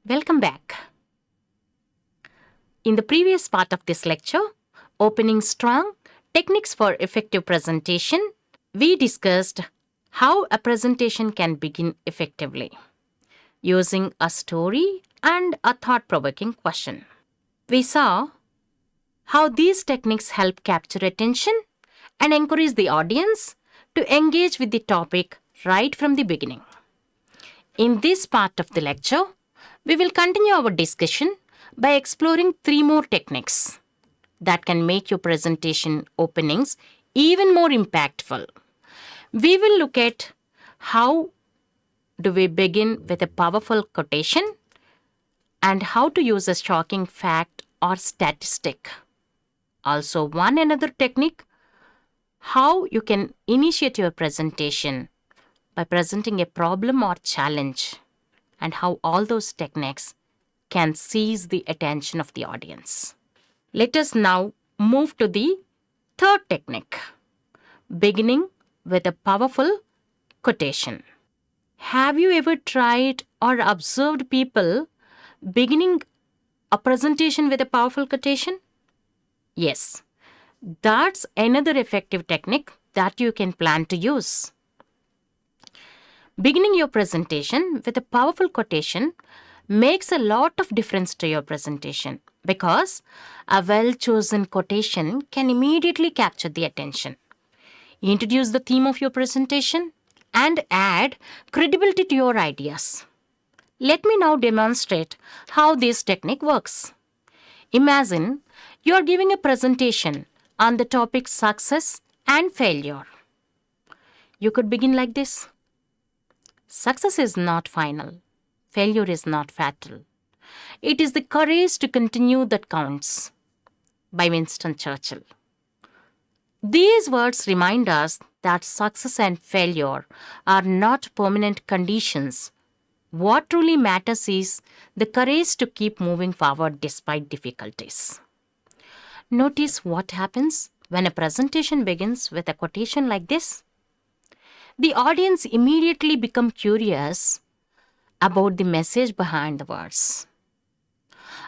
Welcome back. In the previous part of this lecture, Opening Strong, Techniques for Effective Presentation, we discussed how a presentation can begin effectively using a story and a thought-provoking question. We saw how these techniques help capture attention and encourage the audience to engage with the topic right from the beginning. In this part of the lecture, we will continue our discussion by exploring 3 more techniques that can make your presentation openings even more impactful. We will look at how do we begin with a powerful quotation and how to use a shocking fact or statistic. Also, one another technique, how you can initiate your presentation by presenting a problem or challenge, and how all those techniques can seize the attention of the audience. Let us now move to the third technique, beginning with a powerful quotation. Have you ever tried or observed people beginning a presentation with a powerful quotation? Yes, that's another effective technique that you can plan to use. Beginning your presentation with a powerful quotation makes a lot of difference to your presentation because a well-chosen quotation can immediately capture the attention, introduce the theme of your presentation, and add credibility to your ideas. Let me now demonstrate how this technique works. Imagine you are giving a presentation on the topic success and failure. You could begin like this. Success is not final. Failure is not fatal. It is the courage to continue that counts. By Winston Churchill. These words remind us that success and failure are not permanent conditions. What truly matters is the courage to keep moving forward despite difficulties. Notice what happens when a presentation begins with a quotation like this. The audience immediately become curious about the message behind the words.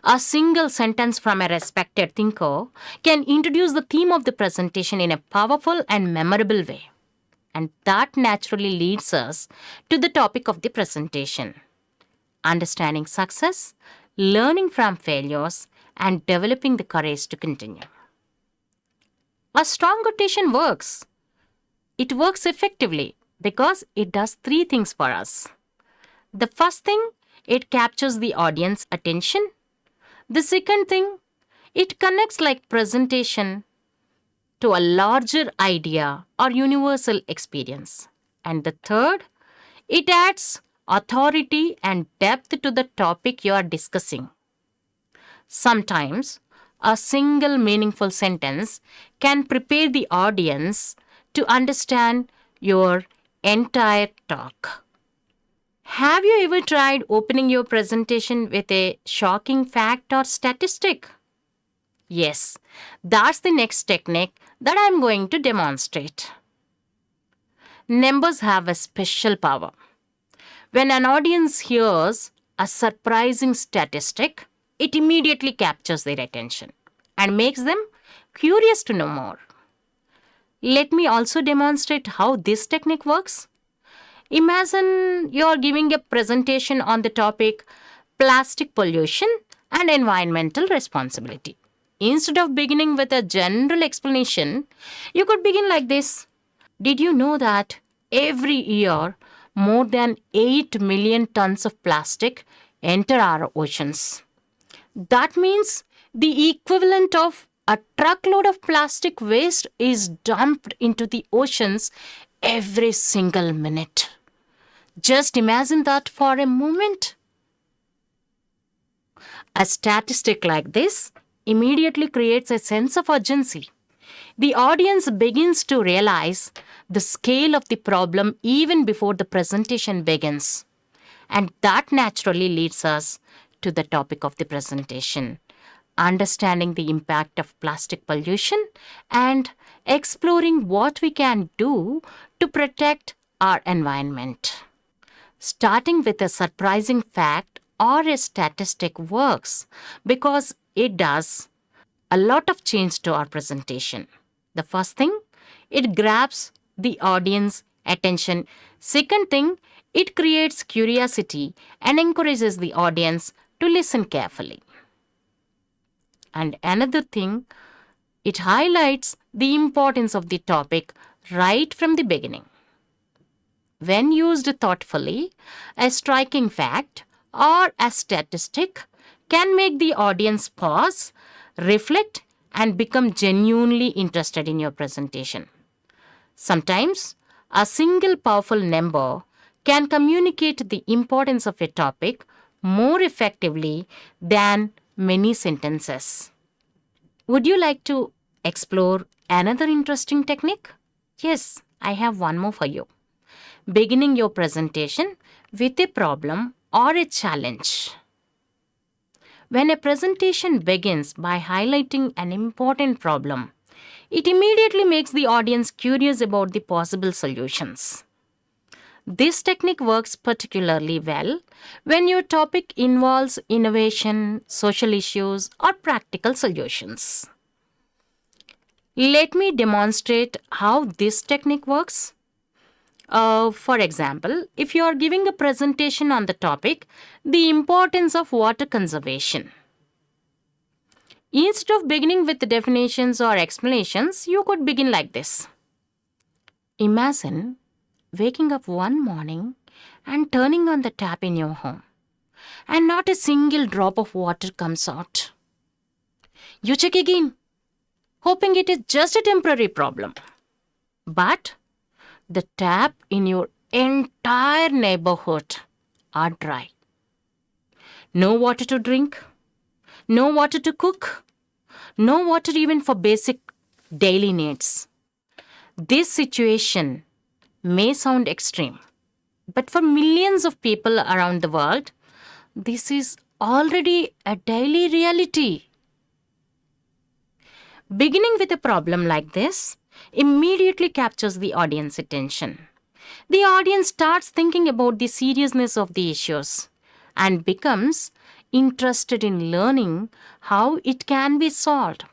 A single sentence from a respected thinker can introduce the theme of the presentation in a powerful and memorable way. And that naturally leads us to the topic of the presentation: understanding success, learning from failures, and developing the courage to continue. A strong quotation works. It works effectively because it does 3 things for us. The first thing, it captures the audience attention. The second thing, it connects like presentation to a larger idea or universal experience. And the third, it adds authority and depth to the topic you are discussing. Sometimes, a single meaningful sentence can prepare the audience to understand your entire talk. Have you ever tried opening your presentation with a shocking fact or statistic? Yes, that's the next technique that I'm going to demonstrate. Numbers have a special power. When an audience hears a surprising statistic, it immediately captures their attention and makes them curious to know more. Let me also demonstrate how this technique works. Imagine you're giving a presentation on the topic plastic pollution and environmental responsibility. Instead of beginning with a general explanation, you could begin like this. Did you know that every year more than 8 million tons of plastic enter our oceans? That means the equivalent of a truckload of plastic waste is dumped into the oceans every single minute. Just imagine that for a moment. A statistic like this immediately creates a sense of urgency. The audience begins to realize the scale of the problem even before the presentation begins. And that naturally leads us to the topic of the presentation: understanding the impact of plastic pollution, and exploring what we can do to protect our environment. Starting with a surprising fact or a statistic works because it does a lot of change to our presentation. The first thing, it grabs the audience attention. Second thing, it creates curiosity and encourages the audience to listen carefully. And another thing, it highlights the importance of the topic right from the beginning. When used thoughtfully, a striking fact or a statistic can make the audience pause, reflect, and become genuinely interested in your presentation. Sometimes, a single powerful number can communicate the importance of a topic more effectively than many sentences. Would you like to explore another interesting technique? Yes, I have one more for you. Beginning your presentation with a problem or a challenge. When a presentation begins by highlighting an important problem, it immediately makes the audience curious about the possible solutions. This technique works particularly well when your topic involves innovation, social issues, or practical solutions. Let me demonstrate how this technique works. For example, if you are giving a presentation on the topic, the importance of water conservation. Instead of beginning with definitions or explanations, you could begin like this. Imagine waking up one morning and turning on the tap in your home, and not a single drop of water comes out. You check again, hoping it is just a temporary problem. But the tap in your entire neighborhood are dry. No water to drink, no water to cook, no water even for basic daily needs. This situation may sound extreme, but for millions of people around the world, this is already a daily reality. Beginning with a problem like this immediately captures the audience attention. The audience starts thinking about the seriousness of the issues and becomes interested in learning how it can be solved.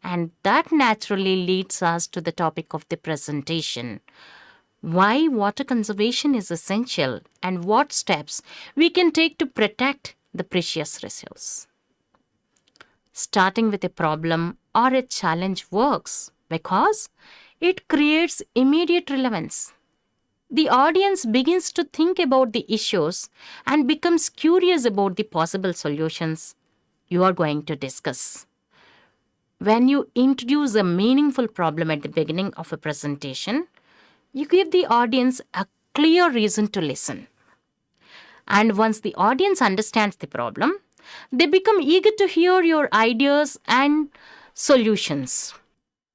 And that naturally leads us to the topic of the presentation. Why water conservation is essential and what steps we can take to protect the precious resource. Starting with a problem or a challenge works because it creates immediate relevance. The audience begins to think about the issues and becomes curious about the possible solutions you are going to discuss. When you introduce a meaningful problem at the beginning of a presentation, you give the audience a clear reason to listen. And once the audience understands the problem, they become eager to hear your ideas and solutions.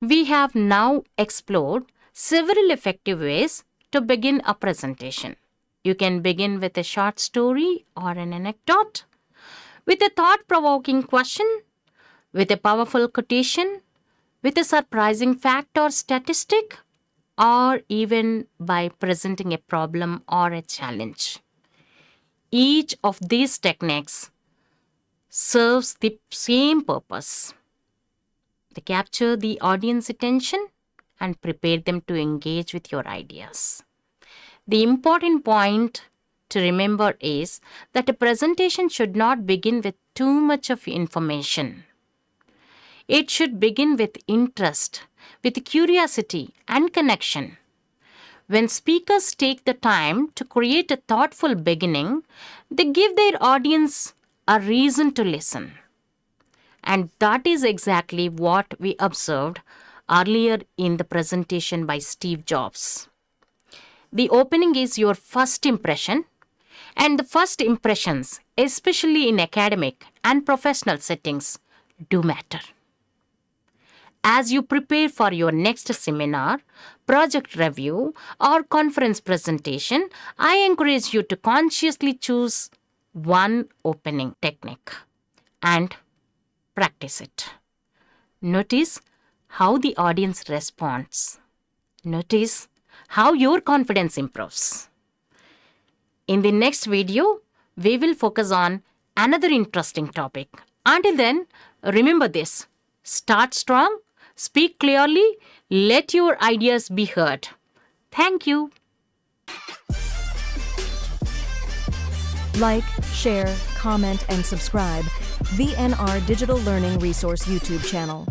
We have now explored several effective ways to begin a presentation. You can begin with a short story or an anecdote, with a thought-provoking question, with a powerful quotation, with a surprising fact or statistic, or even by presenting a problem or a challenge. Each of these techniques serves the same purpose. They capture the audience attention and prepare them to engage with your ideas. The important point to remember is that a presentation should not begin with too much of information. It should begin with interest, with curiosity and connection. When speakers take the time to create a thoughtful beginning, they give their audience a reason to listen. And that is exactly what we observed earlier in the presentation by Steve Jobs. The opening is your first impression, and the first impressions, especially in academic and professional settings, do matter. As you prepare for your next seminar, project review, or conference presentation, I encourage you to consciously choose one opening technique and Practice it. Notice how the audience responds. Notice how your confidence improves. In the next video, we will focus on another interesting topic. Until then, remember this: start strong, speak clearly, let your ideas be heard. Thank you. Like, share, comment, and subscribe VNR Digital Learning Resource YouTube channel.